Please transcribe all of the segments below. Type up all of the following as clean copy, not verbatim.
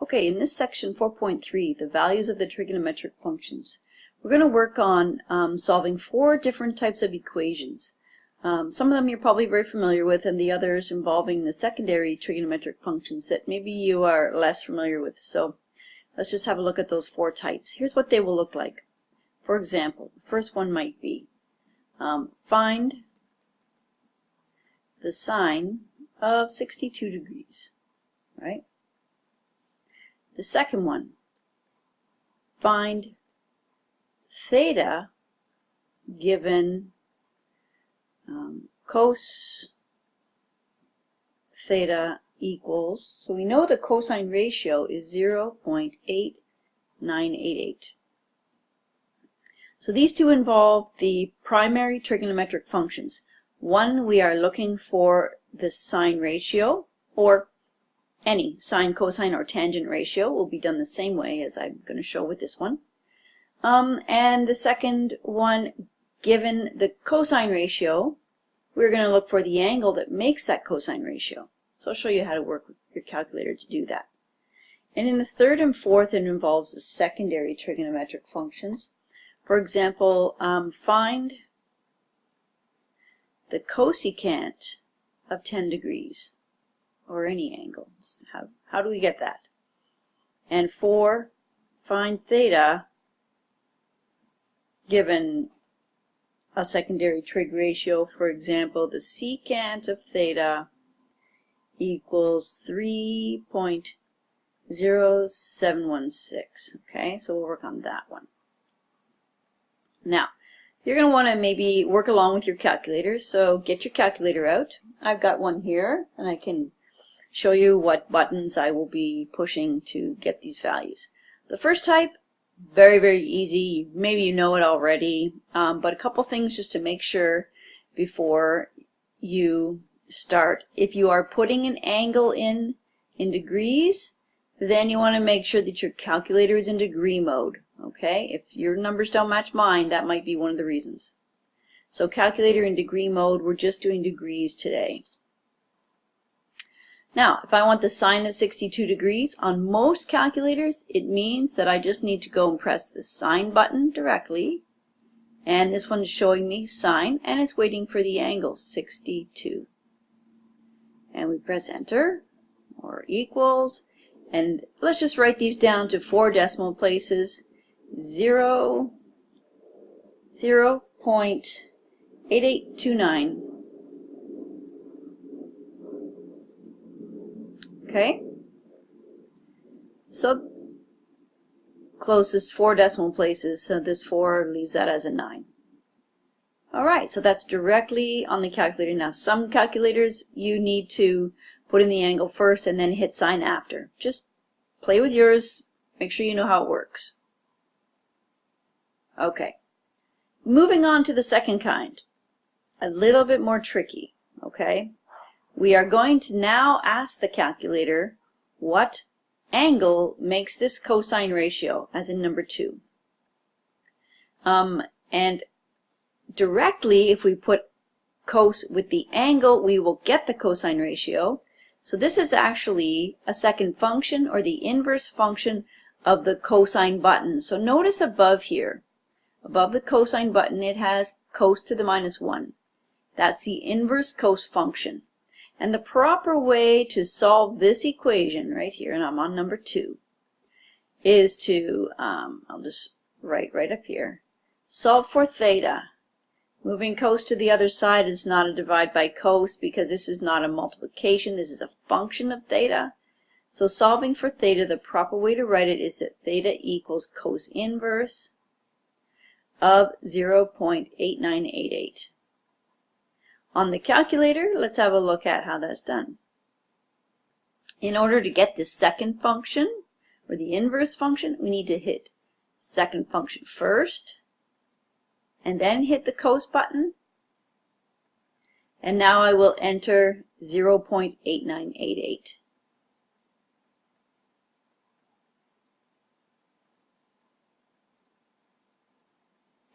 Okay, in this section 4.3, the values of the trigonometric functions, we're going to work on solving 4 different types of equations. Some of them you're probably very familiar with, and the others involving the secondary trigonometric functions that maybe you are less familiar with. So let's just have a look at those 4 types. Here's what they will look like. For example, the first one might be find the sine of 62 degrees, right? The second one, find theta given cos theta equals, so we know the cosine ratio is 0.8988. So these two involve the primary trigonometric functions. One, we are looking for the sine ratio, or any sine, cosine, or tangent ratio will be done the same way as I'm going to show with this one. And the second one, given the cosine ratio, we're going to look for the angle that makes that cosine ratio. So I'll show you how to work with your calculator to do that. And in the third and fourth, it involves the secondary trigonometric functions. For example, find the cosecant of 10 degrees, or any angle. How do we get that? And 4, find theta given a secondary trig ratio. For example, the secant of theta equals 3.0716. Okay, so we'll work on that one. Now, you're going to want to maybe work along with your calculator, so get your calculator out. I've got one here, and I can show you what buttons I will be pushing to get these values. The first type, very, very easy. Maybe you know it already, but a couple things just to make sure before you start. If you are putting an angle in degrees, then you want to make sure that your calculator is in degree mode. Okay, if your numbers don't match mine, that might be one of the reasons. So calculator in degree mode, we're just doing degrees today. Now, if I want the sine of 62 degrees, on most calculators, it means that I just need to go and press the sine button directly. And this one's showing me sine, and it's waiting for the angle, 62. And we press enter, or equals, and let's just write these down to 4 decimal places. 0.8829. Okay, so closest 4 decimal places, so this 4 leaves that as a 9. Alright, so that's directly on the calculator. Now some calculators you need to put in the angle first and then hit sine after. Just play with yours, make sure you know how it works. Okay, moving on to the second kind, a little bit more tricky. Okay, we are going to now ask the calculator what angle makes this cosine ratio, as in number 2. And directly, if we put cos with the angle, we will get the cosine ratio. So this is actually a second function, or the inverse function of the cosine button. So notice above here, above the cosine button, it has cos to the minus 1. That's the inverse cos function. And the proper way to solve this equation right here, and I'm on number 2, is to, I'll just write right up here, solve for theta. Moving cos to the other side is not a divide by cos because this is not a multiplication, this is a function of theta. So solving for theta, the proper way to write it is that theta equals cos inverse of 0.8988. On the calculator, let's have a look at how that's done. In order to get the second function, or the inverse function, we need to hit second function first, and then hit the cos button. And now I will enter 0.8988.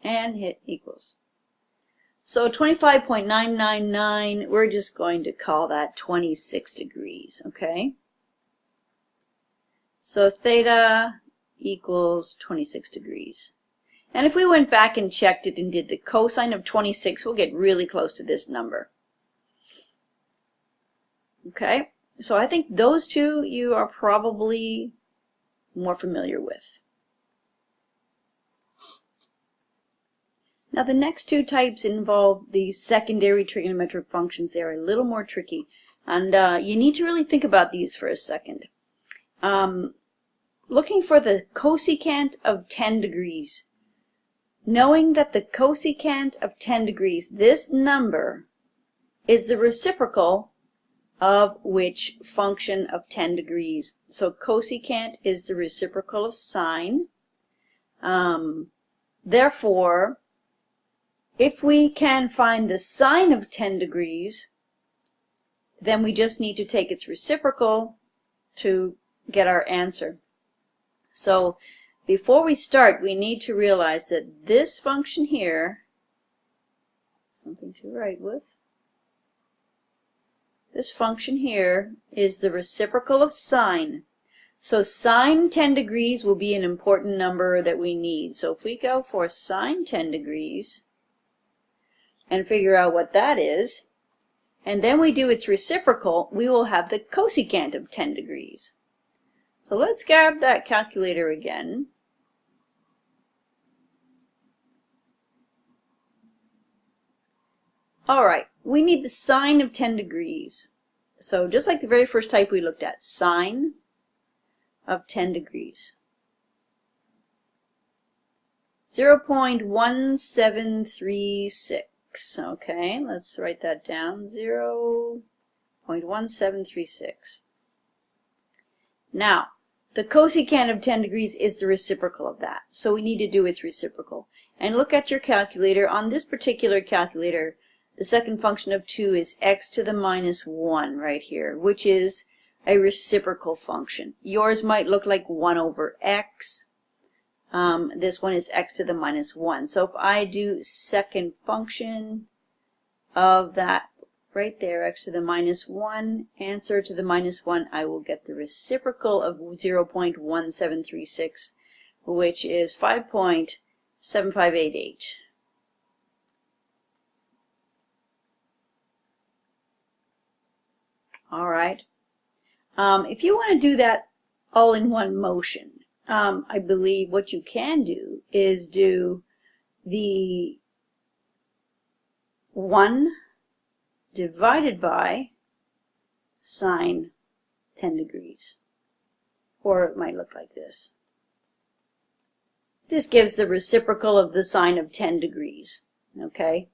And hit equals. So 25.999, we're just going to call that 26 degrees, okay? So theta equals 26 degrees. And if we went back and checked it and did the cosine of 26, we'll get really close to this number. Okay, so I think those two you are probably more familiar with. Now the next two types involve the secondary trigonometric functions. They are a little more tricky, and you need to really think about these for a second. Looking for the cosecant of 10 degrees. Knowing that the cosecant of 10 degrees, this number, is the reciprocal of which function of 10 degrees. So cosecant is the reciprocal of sine. Therefore, if we can find the sine of 10 degrees, then we just need to take its reciprocal to get our answer. So before we start, we need to realize that this function here, something to write with, this function here is the reciprocal of sine. So sine 10 degrees will be an important number that we need. So if we go for sine 10 degrees and figure out what that is, and then we do its reciprocal, we will have the cosecant of 10 degrees. So let's grab that calculator again. Alright, we need the sine of 10 degrees. So just like the very first type we looked at, sine of 10 degrees. 0.1736. Okay, let's write that down. 0.1736. Now, the cosecant of 10 degrees is the reciprocal of that. So we need to do its reciprocal. And look at your calculator. On this particular calculator, the second function of 2 is x to the minus 1 right here, which is a reciprocal function. Yours might look like 1 over x. This one is x to the minus 1. So if I do second function of that right there, x to the minus 1, answer to the minus 1, I will get the reciprocal of 0.1736, which is 5.7588. All right. If you want to do that all in one motion, I believe what you can do is do the 1 divided by sine 10 degrees. Or it might look like this. This gives the reciprocal of the sine of 10 degrees. Okay?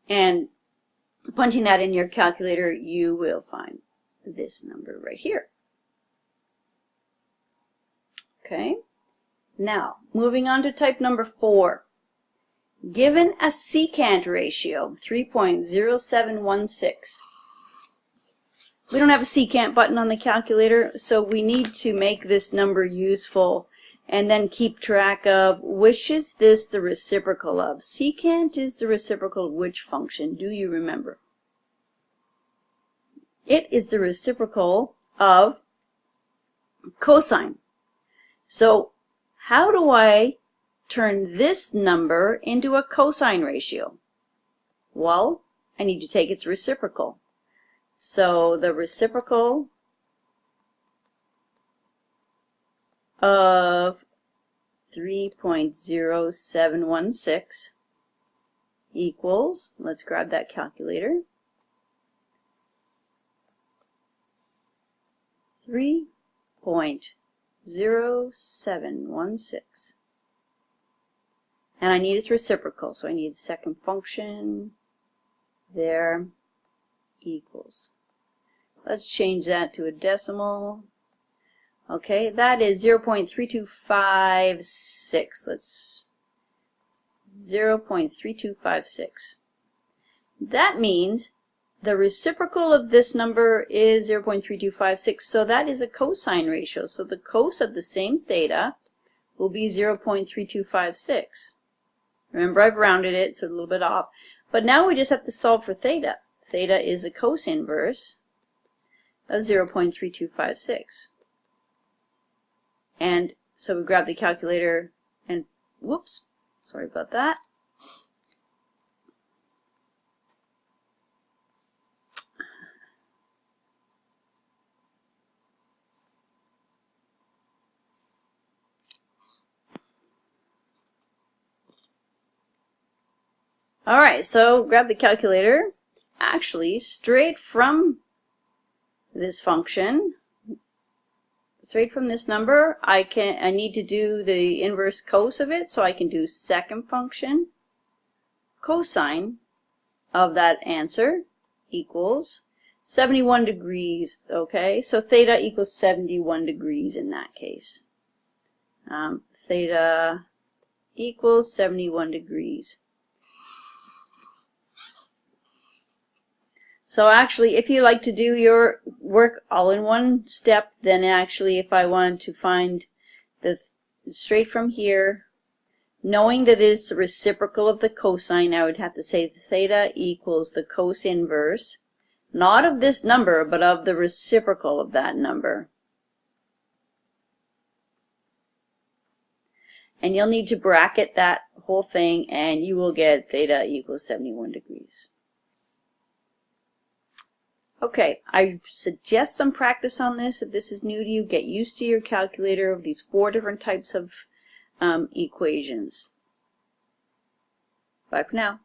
And punching that in your calculator, you will find this number right here. Okay, now moving on to type number 4. Given a secant ratio, 3.0716. We don't have a secant button on the calculator, so we need to make this number useful and then keep track of which is this the reciprocal of. Secant is the reciprocal of which function? Do you remember? It is the reciprocal of cosine. So how do I turn this number into a cosine ratio? Well, I need to take its reciprocal. So the reciprocal of 3.0716 equals, let's grab that calculator, 3.0716. And I need its reciprocal, so I need second function there equals. Let's change that to a decimal. Okay, that is 0.3256. Let's 0.3256. That means the reciprocal of this number is 0.3256, so that is a cosine ratio. So the cos of the same theta will be 0.3256. Remember, I've rounded it, so a little bit off. But now we just have to solve for theta. Theta is a cos inverse of 0.3256. And so we grab the calculator and whoops, sorry about that. Alright, so grab the calculator. Actually, straight from this function, straight from this number, I need to do the inverse cos of it, so I can do second function cosine of that answer equals 71 degrees. Okay, so theta equals 71 degrees in that case. Theta equals 71 degrees. So actually, if you like to do your work all in one step, then actually if I wanted to find the straight from here, knowing that it is the reciprocal of the cosine, I would have to say theta equals the cos inverse, not of this number, but of the reciprocal of that number. And you'll need to bracket that whole thing, and you will get theta equals 71 degrees. Okay, I suggest some practice on this. If this is new to you, get used to your calculator of these 4 different types of equations. Bye for now.